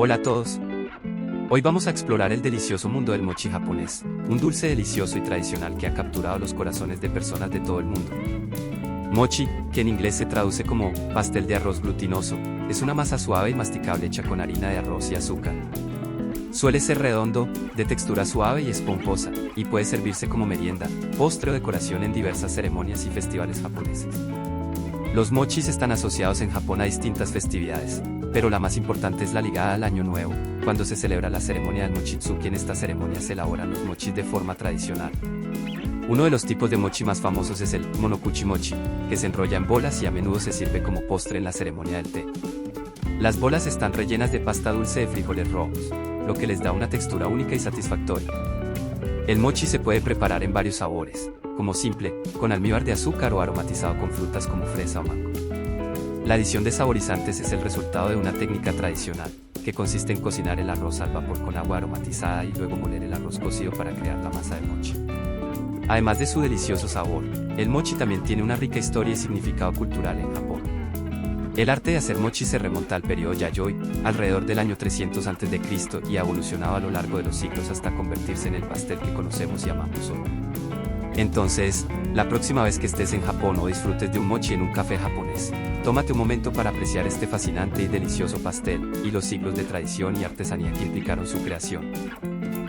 Hola a todos. Hoy vamos a explorar el delicioso mundo del mochi japonés, un dulce delicioso y tradicional que ha capturado los corazones de personas de todo el mundo. Mochi, que en inglés se traduce como pastel de arroz glutinoso, es una masa suave y masticable hecha con harina de arroz y azúcar. Suele ser redondo, de textura suave y esponjosa, y puede servirse como merienda, postre o decoración en diversas ceremonias y festivales japoneses. Los mochis están asociados en Japón a distintas festividades, pero la más importante es la ligada al Año Nuevo, cuando se celebra la ceremonia del Mochitsuki. En esta ceremonia se elaboran los mochis de forma tradicional. Uno de los tipos de mochi más famosos es el monokuchi mochi, que se enrolla en bolas y a menudo se sirve como postre en la ceremonia del té. Las bolas están rellenas de pasta dulce de frijoles rojos, lo que les da una textura única y satisfactoria. El mochi se puede preparar en varios sabores, como simple, con almíbar de azúcar o aromatizado con frutas como fresa o mango. La adición de saborizantes es el resultado de una técnica tradicional, que consiste en cocinar el arroz al vapor con agua aromatizada y luego moler el arroz cocido para crear la masa del mochi. Además de su delicioso sabor, el mochi también tiene una rica historia y significado cultural en Japón. El arte de hacer mochi se remonta al periodo Yayoi, alrededor del año 300 a.C., y ha evolucionado a lo largo de los siglos hasta convertirse en el pastel que conocemos y amamos hoy. Entonces, la próxima vez que estés en Japón o disfrutes de un mochi en un café japonés, tómate un momento para apreciar este fascinante y delicioso pastel, y los siglos de tradición y artesanía que implicaron su creación.